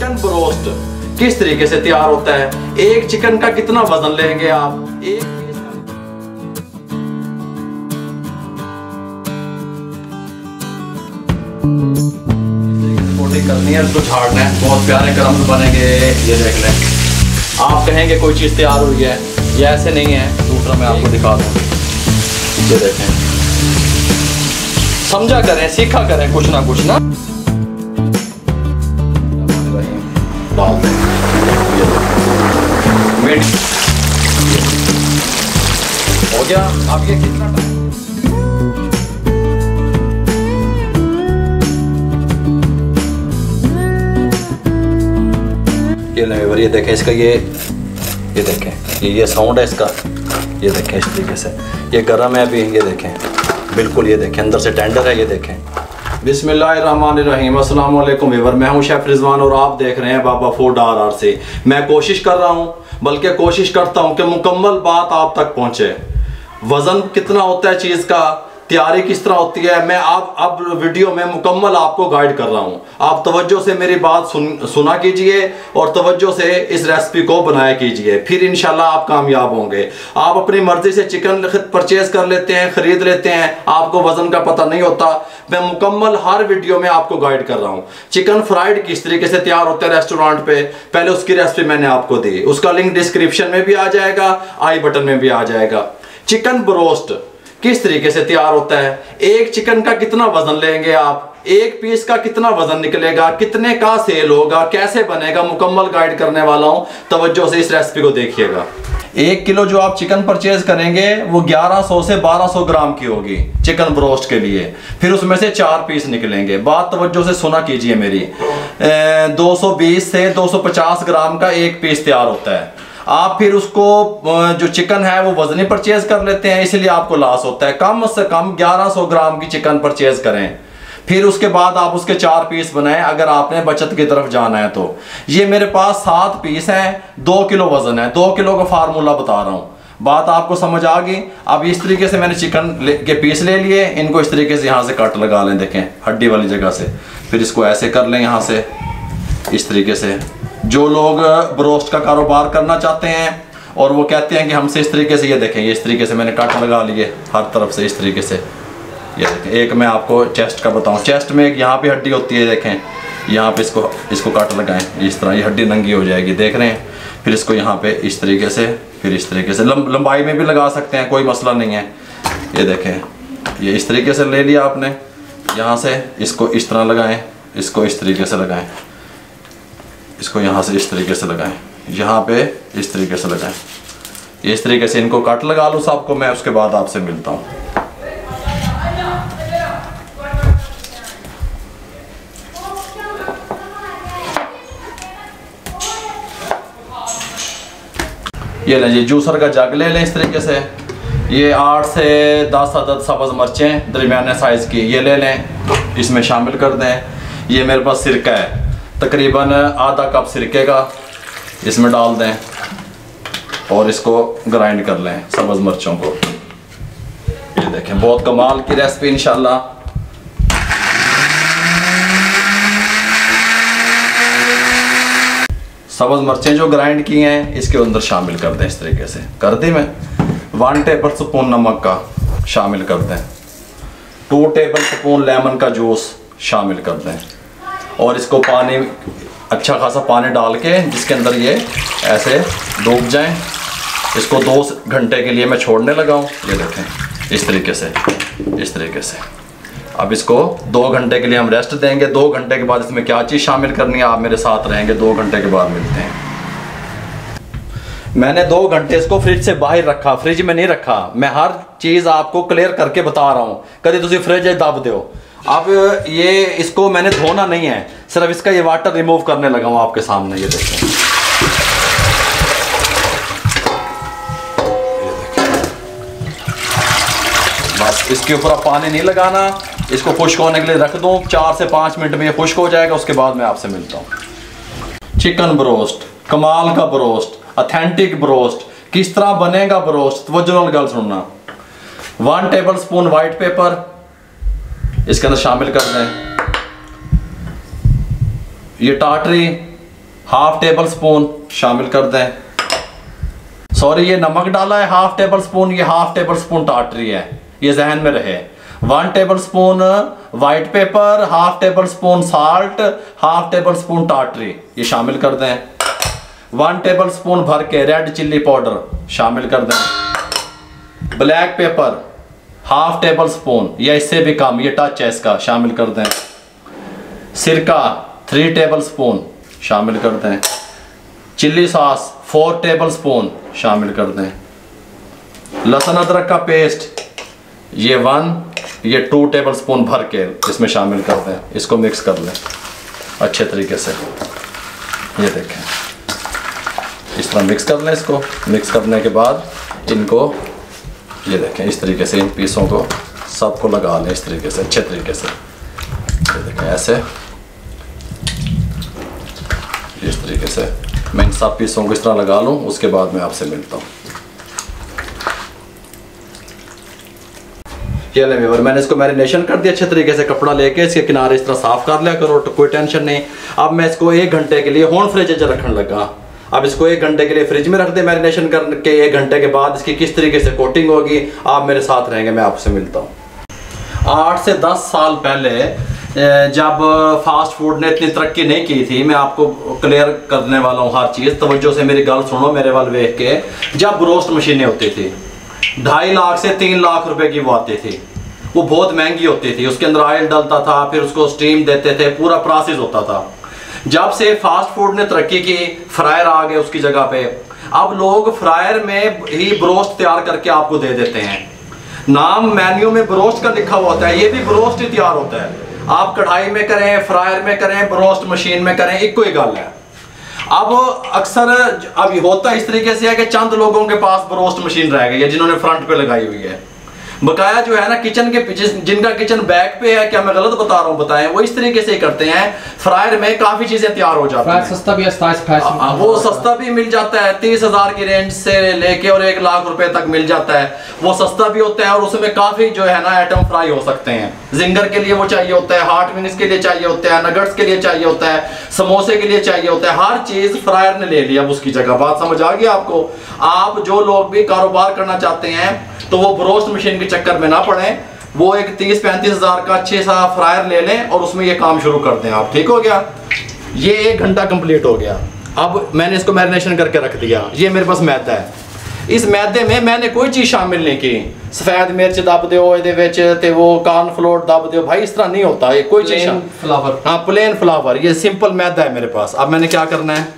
Chicken broast किस तरीके से तैयार होता है, एक चिकन का कितना वजन लेंगे आप, एक कोटिंग करनी है, उसको छाड़ना है, बहुत प्यारे क्रम्स बनेंगे। ये देख लें, आप कहेंगे कोई चीज़ तैयार हुई है, ये ऐसे नहीं है। दूसरा मैं आपको दिखा दूँ, ये देखें, समझा करें, सीखा करें कुछ ना कुछ ना। डाल दें मिर्च, हो गया। अब ये कितना टाइम, ये देखें इसका, ये देखें, ये साउंड है इसका, ये देखें इस तरीके से, ये गर्म है अभी, ये देखें बिल्कुल, ये देखें अंदर से टेंडर है, ये देखें। बिस्मिल्लाहिर्रहमानिर्रहीम, अस्सलाम वालेकुम व्यूअर, मैं हूं शेफ रिजवान और आप देख रहे हैं बाबा फूड RR से। मैं कोशिश कर रहा हूं, बल्कि कोशिश करता हूं कि मुकम्मल बात आप तक पहुंचे। वज़न कितना होता है चीज़ का, तैयारी किस तरह होती है, मैं अब वीडियो में मुकम्मल आपको गाइड कर रहा हूँ। आप तवज्जो से मेरी बात सुना कीजिए और तवज्जो से इस रेसिपी को बनाया कीजिए, फिर इंशाल्लाह आप कामयाब होंगे। आप अपनी मर्जी से चिकन परचेज कर लेते हैं, ख़रीद लेते हैं, आपको वज़न का पता नहीं होता। मैं मुकम्मल हर वीडियो में आपको गाइड कर रहा हूँ। चिकन फ्राइड किस तरीके से तैयार होता है रेस्टोरेंट पे, पहले उसकी रेसिपी मैंने आपको दी, उसका लिंक डिस्क्रिप्शन में भी आ जाएगा, आई बटन में भी आ जाएगा। चिकन ब्रोस्ट किस तरीके से तैयार होता है, एक चिकन का कितना वजन लेंगे आप, एक पीस का कितना वजन निकलेगा, कितने का सेल होगा, कैसे बनेगा, मुकम्मल गाइड करने वाला हूं। तवज्जो से इस रेसिपी को देखिएगा। 1 किलो जो आप चिकन परचेज करेंगे वो 1100 से 1200 ग्राम की होगी चिकन ब्रोस्ट के लिए, फिर उसमें से 4 पीस निकलेंगे। बात तवज्जो से सुना कीजिए मेरी, 220 से 250 ग्राम का एक पीस तैयार होता है। आप फिर उसको जो चिकन है वो वजनी परचेज कर लेते हैं, इसलिए आपको लॉस होता है। कम से कम 1100 ग्राम की चिकन परचेज करें, फिर उसके बाद आप उसके 4 पीस बनाएं अगर आपने बचत की तरफ जाना है तो। ये मेरे पास 7 पीस हैं, 2 किलो वजन है, 2 किलो का फार्मूला बता रहा हूँ। बात आपको समझ आ गई। अब इस तरीके से मैंने चिकन के पीस ले लिए, इनको इस तरीके से यहाँ से कट लगा लें, देखें हड्डी वाली जगह से, फिर इसको ऐसे कर लें यहाँ से इस तरीके से। जो लोग ब्रोस्ट का कारोबार करना चाहते हैं और वो कहते हैं कि हमसे इस तरीके से, ये देखें, ये इस तरीके से मैंने कट लगा लिए हर तरफ से इस तरीके से। ये देखें, एक मैं आपको चेस्ट का बताऊं, चेस्ट में एक यहाँ पे हड्डी होती है, देखें यहाँ पे इसको कट लगाएं इस तरह, ये हड्डी नंगी हो जाएगी, देख रहे हैं। फिर इसको यहाँ पे इस तरीके से, फिर इस तरीके से लंबाई में भी लगा सकते हैं, कोई मसला नहीं है। ये देखें, ये इस तरीके से ले लिया आपने, यहाँ से इसको इस तरह लगाएं, इसको इस तरीके से लगाएं, इसको यहाँ से इस तरीके से लगाएं, यहाँ पे इस तरीके से लगाएं, इस तरीके से इनको कट लगा लूँ सबको मैं, उसके बाद आपसे मिलता हूँ। ये लें जी, जूसर का जग ले लें इस तरीके से। ये 8 से 10 अदद सब्ज़ मिर्चें दरमियाने साइज़ की ये ले लें, इसमें शामिल कर दें। ये मेरे पास सिरका है, तकरीबन आधा कप सिरके का इसमें डाल दें और इसको ग्राइंड कर लें सब्ज़ मिर्चों को। ये देखें, बहुत कमाल की रेसिपी इंशाल्लाह। सब्ज़ मिर्चें जो ग्राइंड की हैं इसके अंदर शामिल कर दें इस तरीके से। कर दी मैं। 1 टेबल स्पून नमक का शामिल कर दें, 2 टेबल स्पून लेमन का जूस शामिल कर दें और इसको पानी, अच्छा खासा पानी डाल के जिसके अंदर ये ऐसे डूब जाएं। इसको 2 घंटे के लिए मैं छोड़ने लगा हूँ। ये देखें इस तरीके से, इस तरीके से। अब इसको 2 घंटे के लिए हम रेस्ट देंगे। 2 घंटे के बाद इसमें क्या चीज़ शामिल करनी है आप मेरे साथ रहेंगे। 2 घंटे के बाद मिलते हैं। मैंने 2 घंटे इसको फ्रिज से बाहर रखा, फ्रिज में नहीं रखा। मैं हर चीज़ आपको क्लियर करके बता रहा हूँ, कभी तुम फ्रिज दब दो। अब ये इसको मैंने धोना नहीं है, सिर्फ इसका ये वाटर रिमूव करने लगा हूँ आपके सामने। ये देखें, बस इसके ऊपर आप पानी नहीं लगाना, इसको खुश्क होने के लिए रख दूँ। 4 से 5 मिनट में ये खुश्क हो जाएगा, उसके बाद मैं आपसे मिलता हूँ। चिकन ब्रोस्ट, कमाल का ब्रोस्ट, ऑथेंटिक ब्रोस्ट। किस तरह बनेगा ब्रोस्ट, वो जनरल गल सुनना। 1 टेबल स्पून वाइट पेपर इसके अंदर शामिल कर दें। ये टाटरी हाफ टेबल स्पून शामिल कर दें। सॉरी, ये नमक डाला है हाफ टेबल स्पून, ये हाफ टेबल स्पून टाटरी है, ये जहन में रहे। 1 tablespoon white pepper, half tablespoon salt, half tablespoon टाटरी, ये शामिल कर दें। 1 टेबल स्पून भर के रेड चिल्ली पाउडर शामिल कर दें। Black pepper half table spoon या इससे भी कम, ये टच है इसका, शामिल कर दें। सिरका 3 टेबल स्पून शामिल कर दें। चिल्ली सॉस 4 टेबल स्पून शामिल कर दें। लहसुन अदरक का पेस्ट ये 2 टेबल स्पून भर के इसमें शामिल कर दें। इसको मिक्स कर लें अच्छे तरीके से। ये देखें, इस तरह मिक्स कर लें। इसको मिक्स करने के बाद इनको ये देखें इस तरीके से इन पीसों को सबको लगा लें इस तरीके से अच्छे तरीके से। ये देखें ऐसे, इस तरीके से मैं इन सब पीसों को इस तरह लगा लूं, उसके बाद मैं आपसे मिलता हूं। ये ले व्यूअर, मैंने इसको मैरिनेशन कर दिया अच्छे तरीके से। कपड़ा लेके इसके किनारे इस तरह साफ कर लिया करो, तो कोई टेंशन नहीं। अब मैं इसको 1 घंटे के लिए होम फ्रिज रखने लगा। अब इसको 1 घंटे के लिए फ्रिज में रख दे मैरिनेशन करके। 1 घंटे के बाद इसकी किस तरीके से कोटिंग होगी आप मेरे साथ रहेंगे, मैं आपसे मिलता हूँ। 8 से 10 साल पहले जब फास्ट फूड ने इतनी तरक्की नहीं की थी, मैं आपको क्लियर करने वाला हूँ हर चीज़, तवज्जो से मेरी गल सुनो मेरे वाल देख के। जब रोस्ट मशीनें होती थी 2.5 लाख से 3 लाख रुपए की वो आती थी, वो बहुत महंगी होती थी। उसके अंदर ऑयल डलता था, फिर उसको स्टीम देते थे, पूरा प्रोसेस होता था। जब से फास्ट फूड ने तरक्की की, फ्रायर आ गए उसकी जगह पे। अब लोग फ्रायर में ही ब्रोस्ट तैयार करके आपको दे देते हैं। नाम मेन्यू में ब्रोस्ट का लिखा हुआ होता है, ये भी ब्रोस्ट ही तैयार होता है। आप कढ़ाई में करें, फ्रायर में करें, ब्रोस्ट मशीन में करें, एक कोई गल है। अब अक्सर अब होता इस तरीके से है कि चंद लोगों के पास ब्रोस्ट मशीन रह गई है जिन्होंने फ्रंट पे लगाई हुई है। बकाया जो है ना किचन के पीछे, जिनका किचन बैक पे है, क्या मैं गलत बता रहा हूँ बताएं, वो इस तरीके से करते हैं। फ्रायर में काफी चीजें तैयार हो जाती हैं। सस्ता भी है, वो सस्ता भी मिल जाता है, 30,000 की रेंज से लेके और 1 लाख रुपए तक मिल जाता है। वो सस्ता भी होता है और उसमें काफी जो है ना आइटम फ्राई हो सकते हैं। जिंगर के लिए वो चाहिए होता है, हॉट विंग्स के लिए चाहिए होता है, नगट्स के लिए चाहिए होता है, समोसे के लिए चाहिए होता है। हर चीज फ्रायर ने ले लिया अब उसकी जगह। बात समझ आ गई आपको? आप जो लोग भी कारोबार करना चाहते हैं तो वो ब्रोस्ट मशीन के चक्कर में ना पड़े, वो एक 30-35 हज़ार का अच्छे सा फ्रायर ले लें और उसमें ये काम शुरू कर दें आप। ठीक हो गया? ये 1 घंटा कंप्लीट हो गया। अब मैंने इसको मैरिनेशन करके रख दिया। ये मेरे पास मैदा है। इस मैदे में मैंने कोई चीज़ शामिल नहीं की। सफ़ेद मिर्च दब दो ये विच ते वो कॉर्नफ्लोर दब दो, भाई इस तरह नहीं होता। ये कोई चीज़ फ्लावर, हाँ प्लेन फ्लावर, ये सिंपल मैदा है मेरे पास। अब मैंने क्या करना है,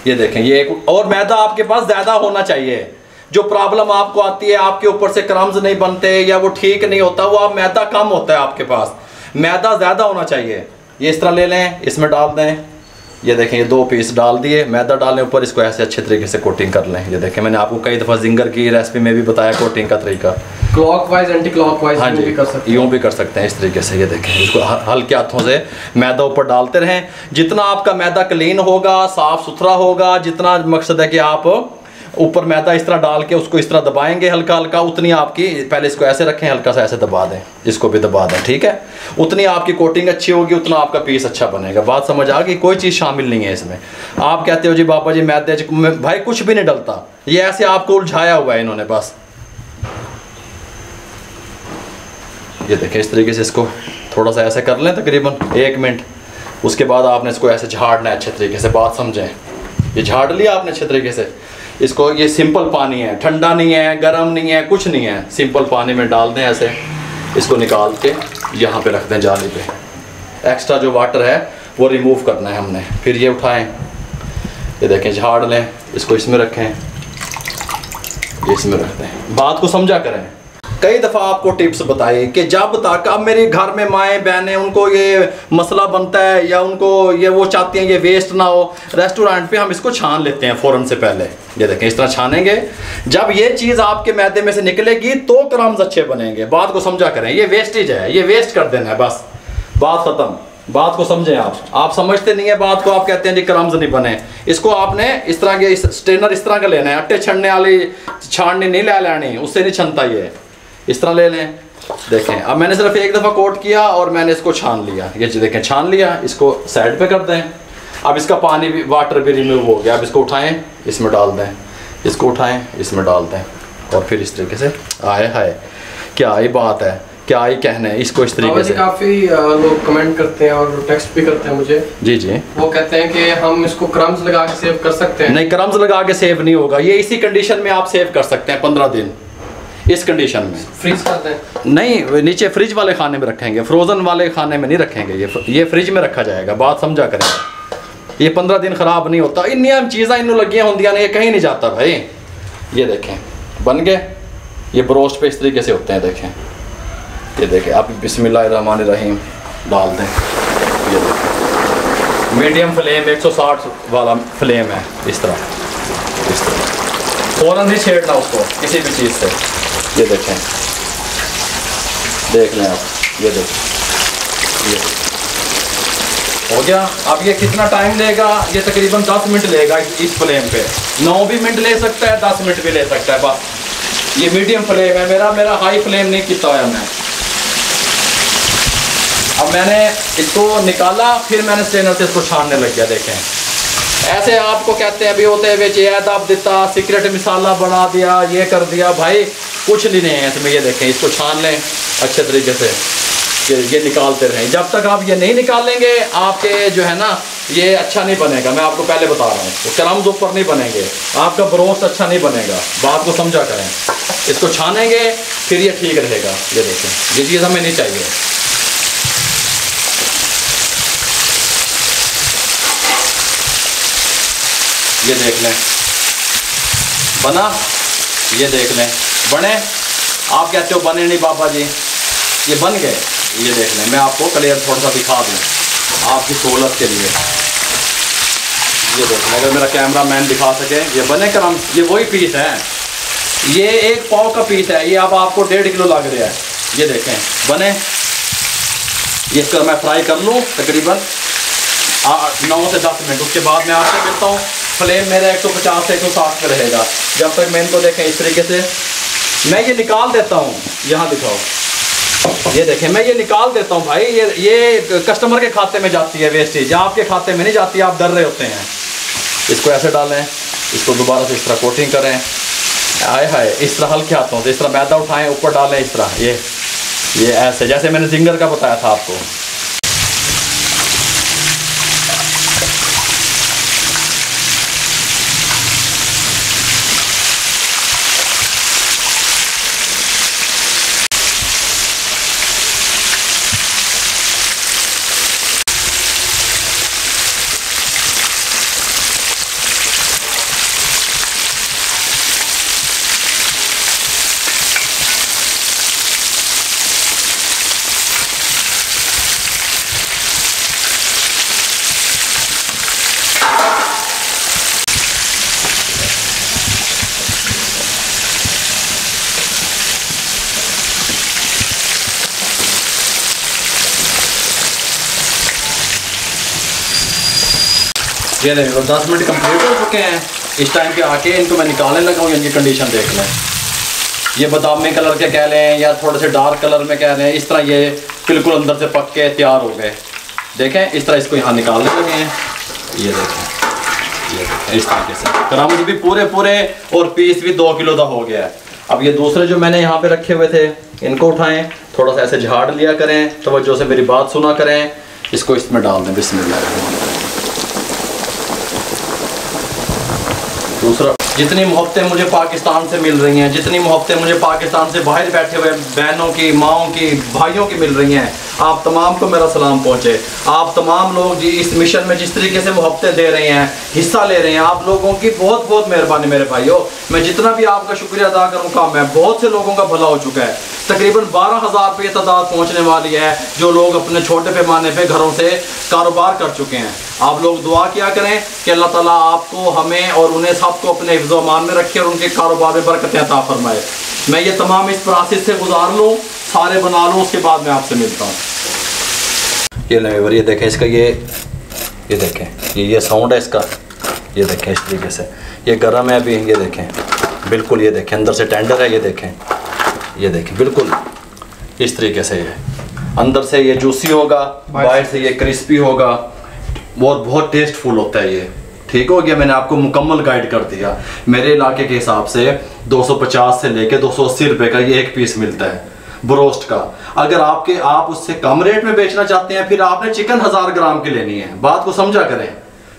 ये देखें, ये एक और मैदा आपके पास ज़्यादा होना चाहिए। जो प्रॉब्लम आपको आती है, आपके ऊपर से क्रम्स नहीं बनते या वो ठीक नहीं होता, वो आप मैदा कम होता है आपके पास, मैदा ज़्यादा होना चाहिए। ये इस तरह ले लें, इसमें डाल दें। ये देखें, ये 2 पीस डाल दिए, मैदा डालने ऊपर इसको ऐसे अच्छे तरीके से कोटिंग कर लें। ये देखें, मैंने आपको कई दफ़ा जिंगर की रेसिपी में भी बताया कोटिंग का तरीका। क्लॉकवाइज एंटी क्लॉकवाइज, हाँ जी, यूँ भी कर सकते हैं इस तरीके से। ये देखें, इसको हल्के हाथों से मैदा ऊपर डालते रहें। जितना आपका मैदा क्लीन होगा, साफ़ सुथरा होगा, जितना मकसद है कि आप ऊपर मैदा इस तरह डाल के उसको इस तरह दबाएंगे हल्का हल्का, उतनी आपकी, पहले इसको ऐसे रखें, हल्का सा ऐसे दबा दें, इसको भी दबा दें, ठीक है? उतनी आपकी कोटिंग अच्छी होगी, उतना आपका पीस अच्छा बनेगा। बात समझ आ गई? कोई चीज़ शामिल नहीं है इसमें। आप कहते हो जी बाबा जी मैदे, भाई कुछ भी नहीं डलता, ये ऐसे आपको उलझाया हुआ है इन्होंने बस। ये देखें, इस तरीके से इसको थोड़ा सा ऐसे कर लें तकरीबन 1 मिनट। उसके बाद आपने इसको ऐसे झाड़ना है अच्छे तरीके से। बात समझें, ये झाड़ लिया आपने अच्छे तरीके से इसको। ये सिंपल पानी है, ठंडा नहीं है, गर्म नहीं है, कुछ नहीं है, सिंपल पानी में डाल दें ऐसे। इसको निकाल के यहाँ पे रख दें जाली पे। एक्स्ट्रा जो वाटर है वो रिमूव करना है हमने। फिर ये उठाएं, ये देखें, झाड़ लें, इसको इसमें रखें, ये इसमें रख दें। बात को समझा करें। कई दफ़ा आपको टिप्स बताई कि जब तक, अब मेरे घर में माएँ बहनें, उनको ये मसला बनता है या उनको ये वो चाहती हैं ये वेस्ट ना हो, रेस्टोरेंट पे हम इसको छान लेते हैं फ़ौरन से पहले। ये देखें, इस तरह छानेंगे। जब ये चीज़ आपके मैदे में से निकलेगी तो क्रम्स अच्छे बनेंगे। बात को समझा करें, ये वेस्टेज है, ये वेस्ट कर देना है बस, बात ख़त्म। बात को समझें आप समझते नहीं है बात को, आप कहते हैं जी क्रम्स नहीं बने। इसको आपने इस तरह के स्ट्रेनर इस तरह का लेना है, आटे छानने वाली छाननी नहीं ले लेनी, उससे नहीं छनता। ये इस तरह ले लें। देखें, अब मैंने सिर्फ 1 दफ़ा कोट किया और मैंने इसको छान लिया। ये देखें, छान लिया, इसको साइड पे कर दें। अब इसका पानी भी, वाटर भी रिमूव हो गया। अब इसको उठाएं, इसमें डाल दें, इसको उठाएं, इसमें डाल दें, और फिर इस तरीके से आए हाय, क्या ही बात है, क्या ही कहना है इसको इस तरीके से। काफ़ी लोग कमेंट करते हैं और टेक्स्ट भी करते हैं मुझे। जी जी, वो कहते हैं कि हम इसको क्रम्स लगा के सेव कर सकते हैं। नहीं, क्रम्स लगा के सेव नहीं होगा, ये इसी कंडीशन में आप सेव कर सकते हैं 15 दिन, इस कंडीशन में। फ्रीज करते हैं? नहीं, नीचे फ्रिज वाले खाने में रखेंगे, फ्रोजन वाले खाने में नहीं रखेंगे, ये फ्रिज में रखा जाएगा। बात समझा करें, ये 15 दिन खराब नहीं होता। इन्नी चीज़ा इन्हों लगियां होंदियां ने, ये कहीं नहीं जाता भाई। ये देखें बन गए, ये ब्रोस्ट पे इस तरीके से होते हैं। देखें, ये देखें, आप बिस्मिल्लाहिर्रहमानिर्रहीम डाल दें। ये देखें, मीडियम फ्लेम 160 वाला फ्लेम है, इस तरह फ़ौरन नहीं छेड़ना उसको किसी भी चीज़ से। ये देखें, देख लें आप, ये देखें, ये हो गया। अब ये कितना टाइम लेगा? ये तकरीबन 10 मिनट लेगा इस फ्लेम पे। 9 भी मिनट ले सकता है, 10 मिनट भी ले सकता है। बस ये मीडियम फ्लेम है मेरा हाई फ्लेम नहीं किया हुआ मैं। अब मैंने इसको निकाला, फिर मैंने स्ट्रेनर से इसको छानने लग गया। देखें, ऐसे आपको कहते हैं अभी होते हुए ये दब देता, सीक्रेट मिसाला बना दिया, ये कर दिया, भाई कुछ नहीं है इसमें। ये देखें, इसको छान लें अच्छे तरीके से, ये निकालते रहें। जब तक आप ये नहीं निकालेंगे, आपके जो है ना, ये अच्छा नहीं बनेगा। मैं आपको पहले बता रहा हूँ, तो क्रम्स ऊपर नहीं बनेंगे, आपका ब्रोस्ट अच्छा नहीं बनेगा। बात को समझा करें, इसको छानेंगे फिर ये ठीक रहेगा। ये देखें, ये चीज़ हमें नहीं चाहिए। ये देख लें बना, ये देख लें बने। आप कहते हो बने नहीं बाबा जी, ये बन गए। ये देख लें, मैं आपको क्लियर थोड़ा सा दिखा दूँ आपकी सहूलत के लिए। ये देख लें, अगर मेरा कैमरा मैन दिखा सके, ये बने क्रम्स, ये वही पीस है, ये 1 पाव का पीस है। ये अब आपको 1.5 किलो लग रहा है। ये देखें बने, ये इसका मैं फ्राई कर लूँ तकरीबन 9 से 10 मिनट। उसके बाद मैं आपसे मिलता हूँ। फ्लेम मेरा 150 से 160 पे रहेगा। जब तक मैं इनको देखें इस तरीके से, मैं ये निकाल देता हूँ। यहाँ दिखाओ, ये देखें, मैं ये निकाल देता हूँ भाई। ये कस्टमर के खाते में जाती है वेस्टेज, आपके खाते में नहीं जाती। आप डर रहे होते हैं। इसको ऐसे डालें, इसको दोबारा से इस तरह कोटिंग करें। आए हाय, इस तरह हल्के हाथों से इस तरह मैदा उठाएं, ऊपर डालें इस तरह। ये ऐसे, जैसे मैंने जिंगर का बताया था आपको। ये देखो 10 मिनट कंप्लीट हो चुके हैं। इस टाइम पे आके इनको मैं निकालने लगा हूँ। इनकी कंडीशन देख लें, ये बादामी कलर के कह लें या थोड़े से डार्क कलर में कह लें, इस तरह ये बिल्कुल अंदर से पक के तैयार हो गए। देखें, इस तरह इसको यहाँ निकालने लगे हैं। ये देखें, इस तरीके से क्रम्स भी पूरे और पीस भी 2 किलो का हो गया है। अब ये दूसरे जो मैंने यहाँ पे रखे हुए थे, इनको उठाएं, थोड़ा सा ऐसे झाड़ लिया करें, तवज्जो से मेरी बात सुना करें। इसको इसमें डाल दें, बिस्मिल्लाह। दूसरा, जितनी मोहब्बतें मुझे पाकिस्तान से मिल रही हैं, जितनी मोहब्बतें मुझे पाकिस्तान से बाहर बैठे हुए बहनों की, माओं की, भाइयों की मिल रही हैं, आप तमाम को मेरा सलाम पहुँचे। आप तमाम लोग जी इस मिशन में जिस तरीके से मोहब्बतें दे रहे हैं, हिस्सा ले रहे हैं, आप लोगों की बहुत बहुत मेहरबानी मेरे भाइयों। मैं जितना भी आपका शुक्रिया अदा करूँ कम है। बहुत से लोगों का भला हो चुका है। तकरीबन 12,000 पे तादाद पहुँचने वाली है जो लोग अपने छोटे पैमाने पे घरों से कारोबार कर चुके हैं। आप लोग दुआ किया करें कि अल्लाह ताला आपको, हमें और उन्हें सबको अपने हिफ्ज़ व अमान में रखे और उनके कारोबार में बरकतें अता फरमाए। मैं ये तमाम इस प्रोसेस से गुजार लूँ, सारे बना लूँ, उसके बाद मैं आपसे मिलता हूँ। ये नहीं, ये देखें इसका, ये देखें, ये साउंड है इसका। ये देखें इस तरीके से, ये गर्म है अभी। ये देखें बिल्कुल, ये देखें अंदर से टेंडर है। ये देखें बिल्कुल इस तरीके से, ये अंदर से ये जूसी होगा, बाहर से ये क्रिस्पी होगा। और बहुत टेस्टफुल होता है ये। ठीक हो गया, मैंने आपको मुकम्मल गाइड कर दिया। मेरे इलाके के हिसाब से 250 से लेके 280 रुपए का ये एक पीस मिलता है ब्रोस्ट का। अगर आप उससे कम रेट में बेचना चाहते हैं, फिर आपने चिकन 1000 ग्राम की लेनी है, बात को समझा करें।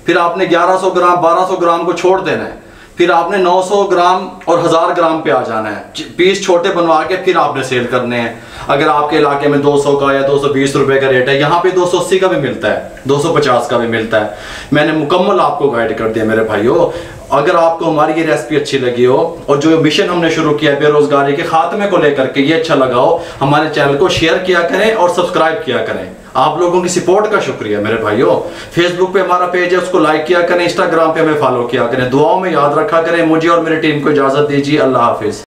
फिर आपने 1100 ग्राम 1200 ग्राम को छोड़ देना है, फिर आपने 900 ग्राम और 1000 ग्राम पे आ जाना है। पीस छोटे बनवा के फिर आपने सेल करने हैं। अगर आपके इलाके में 200 का या 220 रुपए का रेट है, यहाँ पे 280 का भी मिलता है, 250 का भी मिलता है। मैंने मुकम्मल आपको गाइड कर दिया मेरे भाइयों। अगर आपको हमारी ये रेसिपी अच्छी लगी हो और जो मिशन हमने शुरू किया है बेरोजगारी के खात्मे को लेकर के, ये अच्छा लगा हो, हमारे चैनल को शेयर किया करें और सब्सक्राइब किया करें। आप लोगों की सपोर्ट का शुक्रिया मेरे भाइयों। फेसबुक पे हमारा पेज है, उसको लाइक किया करें, इंस्टाग्राम पे हमें फॉलो किया करें। दुआओं में याद रखा करें। मुझे और मेरी टीम को इजाजत दीजिए। अल्लाह हाफिज।